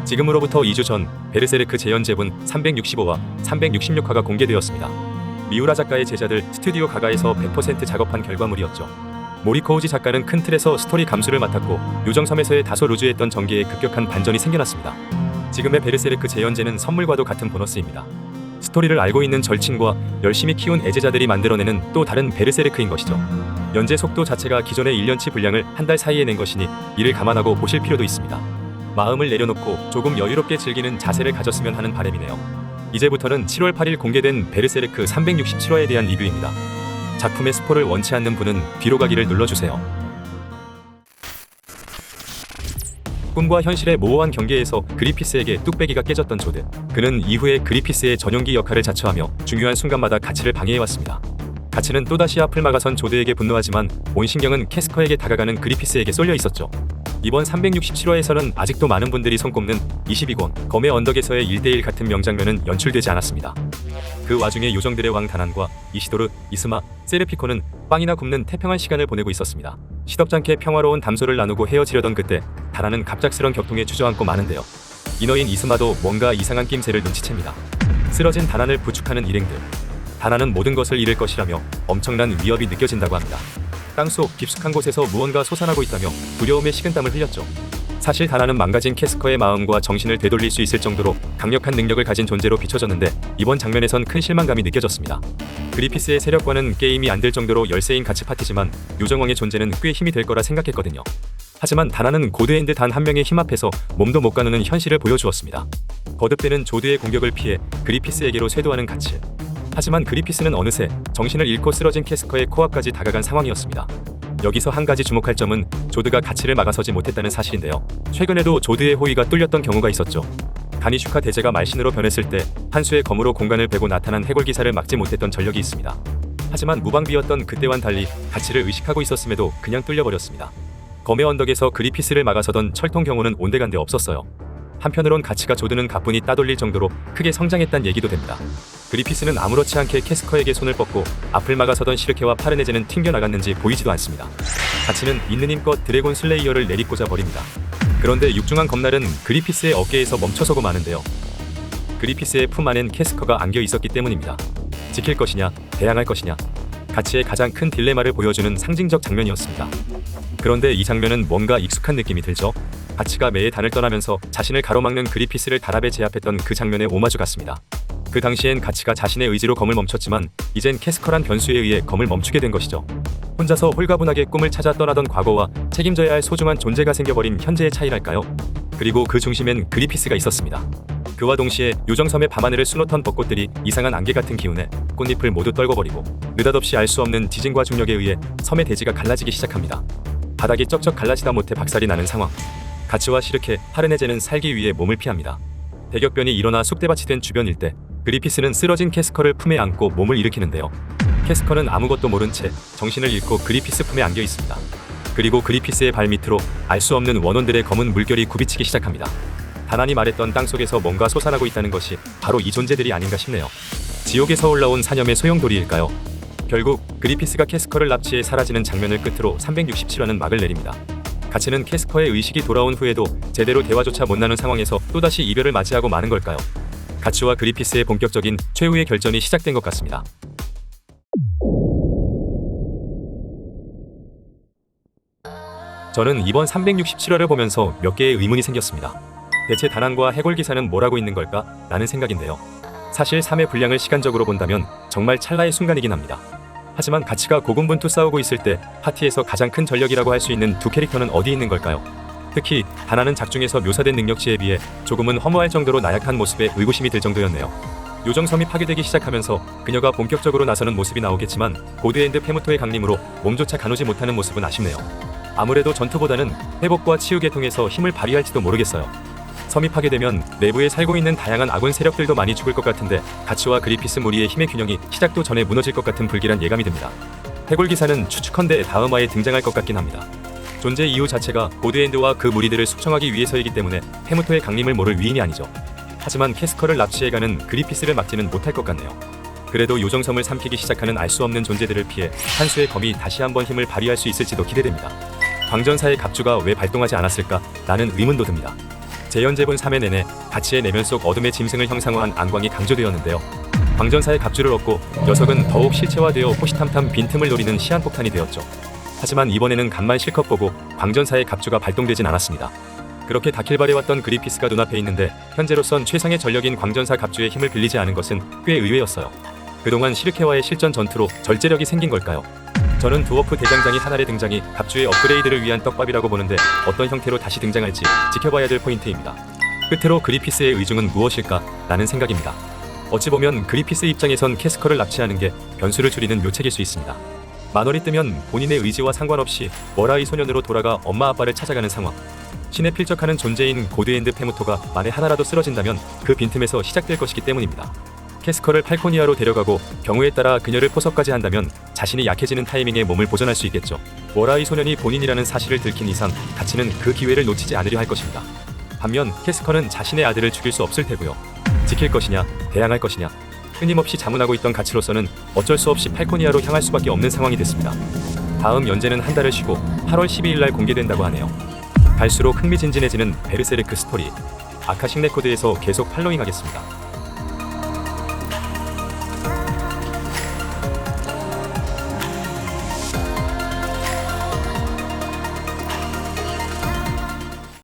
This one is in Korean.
지금으로부터 2주 전 베르세르크 재연재분 365와 366화가 공개되었습니다. 미우라 작가의 제자들 스튜디오 가가에서 100% 작업한 결과물이었죠. 모리코우지 작가는 큰 틀에서 스토리 감수를 맡았고 요정섬에서의 다소 루즈했던 전개에 급격한 반전이 생겨났습니다. 지금의 베르세르크 재연재는 선물과도 같은 보너스입니다. 스토리를 알고 있는 절친과 열심히 키운 애제자들이 만들어내는 또 다른 베르세르크인 것이죠. 연재 속도 자체가 기존의 1년치 분량을 한 달 사이에 낸 것이니 이를 감안하고 보실 필요도 있습니다. 마음을 내려놓고 조금 여유롭게 즐기는 자세를 가졌으면 하는 바람이네요. 이제부터는 7월 8일 공개된 베르세르크 367화에 대한 리뷰입니다. 작품의 스포를 원치 않는 분은 뒤로 가기를 눌러주세요. 꿈과 현실의 모호한 경계에서 그리피스에게 뚝배기가 깨졌던 조드. 그는 이후에 그리피스의 전용기 역할을 자처하며 중요한 순간마다 가치를 방해해왔습니다. 가치는 또다시 앞을 막아선 조드에게 분노하지만 온 신경은 캐스커에게 다가가는 그리피스에게 쏠려 있었죠. 이번 367화에서는 아직도 많은 분들이 손꼽는 22권 검의 언덕에서의 1대1 같은 명장면은 연출되지 않았습니다. 그 와중에 요정들의 왕 다난과 이시도르, 이스마, 세르피코는 빵이나 굽는 태평한 시간을 보내고 있었습니다. 시덥잖게 평화로운 담소를 나누고 헤어지려던 그때 다난은 갑작스런 격통에 주저앉고 마는데요. 인어인 이스마도 뭔가 이상한 낌새를 눈치챕니다. 쓰러진 다난을 부축하는 일행들. 다난은 모든 것을 잃을 것이라며 엄청난 위협이 느껴진다고 합니다. 땅속 깊숙한 곳에서 무언가 솟아나고 있다며 두려움에 식은땀을 흘렸죠. 사실 다난은 망가진 캐스커의 마음과 정신을 되돌릴 수 있을 정도로 강력한 능력을 가진 존재로 비춰졌는데 이번 장면에선 큰 실망감이 느껴졌습니다. 그리피스의 세력과는 게임이 안 될 정도로 열세인 가치 파티지만 요정왕의 존재는 꽤 힘이 될 거라 생각했거든요. 하지만 다난은 고대인들 단 한 명의 힘 앞에서 몸도 못 가누는 현실을 보여주었습니다. 거듭되는 조드의 공격을 피해 그리피스에게로 쇄도하는 가치. 하지만 그리피스는 어느새 정신을 잃고 쓰러진 캐스커의 코앞까지 다가간 상황이었습니다. 여기서 한 가지 주목할 점은 조드가 가치를 막아서지 못했다는 사실인데요. 최근에도 조드의 호의가 뚫렸던 경우가 있었죠. 가니슈카 대제가 말신으로 변했을 때 한 수의 검으로 공간을 베고 나타난 해골 기사를 막지 못했던 전력이 있습니다. 하지만 무방비였던 그때와는 달리 가치를 의식하고 있었음에도 그냥 뚫려버렸습니다. 검의 언덕에서 그리피스를 막아서던 철통 경우는 온데간데 없었어요. 한편으론 가치가 조드는 가뿐히 따돌릴 정도로 크게 성장했단 얘기도 됩니다. 그리피스는 아무렇지 않게 캐스커에게 손을 뻗고 앞을 막아서던 시르케와 파르네제는 튕겨나갔는지 보이지도 않습니다. 가치는 있는 힘껏 드래곤 슬레이어를 내리꽂아 버립니다. 그런데 육중한 검날은 그리피스의 어깨에서 멈춰서고 마는데요. 그리피스의 품 안엔 캐스커가 안겨 있었기 때문입니다. 지킬 것이냐, 대항할 것이냐. 가치의 가장 큰 딜레마를 보여주는 상징적 장면이었습니다. 그런데 이 장면은 뭔가 익숙한 느낌이 들죠? 가치가 매의 단을 떠나면서 자신을 가로막는 그리피스를 단합에 제압했던 그 장면의 오마주 같습니다. 그 당시엔 가치가 자신의 의지로 검을 멈췄지만 이젠 캐스커란 변수에 의해 검을 멈추게 된 것이죠. 혼자서 홀가분하게 꿈을 찾아 떠나던 과거와 책임져야 할 소중한 존재가 생겨버린 현재의 차이랄까요? 그리고 그 중심엔 그리피스가 있었습니다. 그와 동시에 요정섬의 밤하늘을 수놓던 벚꽃들이 이상한 안개 같은 기운에 꽃잎을 모두 떨궈버리고 느닷없이 알 수 없는 지진과 중력에 의해 섬의 대지가 갈라지기 시작합니다. 바닥이 쩍쩍 갈라지다 못해 박살이 나는 상황. 가치와 시르케, 파르네제는 살기 위해 몸을 피합니다. 대격변이 일어나 쑥대밭이 된 주변 일대. 그리피스는 쓰러진 캐스커를 품에 안고 몸을 일으키는데요. 캐스커는 아무것도 모른 채 정신을 잃고 그리피스 품에 안겨 있습니다. 그리고 그리피스의 발밑으로 알 수 없는 원혼들의 검은 물결이 굽이치기 시작합니다. 다난이 말했던 땅속에서 뭔가 솟아나고 있다는 것이 바로 이 존재들이 아닌가 싶네요. 지옥에서 올라온 사념의 소용돌이일까요? 결국 그리피스가 캐스커를 납치해 사라지는 장면을 끝으로 367화는 막을 내립니다. 가치는 캐스커의 의식이 돌아온 후에도 제대로 대화조차 못 나눈 상황에서 또다시 이별을 맞이하고 마는 걸까요? 가치와 그리피스의 본격적인 최후의 결전이 시작된 것 같습니다. 저는 이번 367화를 보면서 몇 개의 의문이 생겼습니다. 대체 다난과 해골 기사는 뭘 하고 있는 걸까? 라는 생각인데요. 사실 3회 분량을 시간적으로 본다면 정말 찰나의 순간이긴 합니다. 하지만 가치가 고군분투 싸우고 있을 때 파티에서 가장 큰 전력이라고 할 수 있는 두 캐릭터는 어디 있는 걸까요? 특히 다난은 작중에서 묘사된 능력치에 비해 조금은 허무할 정도로 나약한 모습에 의구심이 들 정도였네요. 요정섬이 파괴되기 시작하면서 그녀가 본격적으로 나서는 모습이 나오겠지만 고드엔드 페무토의 강림으로 몸조차 가누지 못하는 모습은 아쉽네요. 아무래도 전투보다는 회복과 치유계 통해서 힘을 발휘할지도 모르겠어요. 섬이 파괴되면 내부에 살고 있는 다양한 아군 세력들도 많이 죽을 것 같은데 가치와 그리피스 무리의 힘의 균형이 시작도 전에 무너질 것 같은 불길한 예감이 듭니다. 해골 기사는 추측컨대 다음 화에 등장할 것 같긴 합니다. 존재 이유 자체가 고드엔드와 그 무리들을 숙청하기 위해서이기 때문에 페무토의 강림을 모를 위인이 아니죠. 하지만 캐스커를 납치해가는 그리피스를 막지는 못할 것 같네요. 그래도 요정섬을 삼키기 시작하는 알 수 없는 존재들을 피해 한 수의 검이 다시 한번 힘을 발휘할 수 있을지도 기대됩니다. 광전사의 갑주가 왜 발동하지 않았을까? 라는 의문도 듭니다. 재연재분 3회 내내 가치의 내면 속 어둠의 짐승을 형상화한 안광이 강조되었는데요. 광전사의 갑주를 얻고 녀석은 더욱 실체화되어 호시탐탐 빈틈을 노리는 시한폭탄이 되었죠. 하지만 이번에는 간만 실컷 보고 광전사의 갑주가 발동되진 않았습니다. 그렇게 다킬발해왔던 그리피스가 눈앞에 있는데 현재로선 최상의 전력인 광전사 갑주의 힘을 빌리지 않은 것은 꽤 의외였어요. 그동안 시르케와의 실전 전투로 절제력이 생긴 걸까요? 저는 두어프 대장장이 하나의 등장이 갑주의 업그레이드를 위한 떡밥이라고 보는데 어떤 형태로 다시 등장할지 지켜봐야 될 포인트입니다. 끝으로 그리피스의 의중은 무엇일까? 라는 생각입니다. 어찌 보면 그리피스 입장에선 캐스커를 납치하는 게 변수를 줄이는 묘책일 수 있습니다. 만월이 뜨면 본인의 의지와 상관없이 워라이 소년으로 돌아가 엄마 아빠를 찾아가는 상황. 신에 필적하는 존재인 고드엔드 페무토가 만에 하나라도 쓰러진다면 그 빈틈에서 시작될 것이기 때문입니다. 캐스커를 팔코니아로 데려가고 경우에 따라 그녀를 포섭까지 한다면 자신이 약해지는 타이밍에 몸을 보존할 수 있겠죠. 워라이 소년이 본인이라는 사실을 들킨 이상 가치는 그 기회를 놓치지 않으려 할 것입니다. 반면 캐스커는 자신의 아들을 죽일 수 없을 테고요. 지킬 것이냐, 대항할 것이냐, 끊임없이 자문하고 있던 가치로서는 어쩔 수 없이 팔코니아로 향할 수밖에 없는 상황이 됐습니다. 다음 연재는 한 달을 쉬고 8월 12일날 공개된다고 하네요. 갈수록 흥미진진해지는 베르세르크 스토리. 아카식 레코드에서 계속 팔로잉하겠습니다.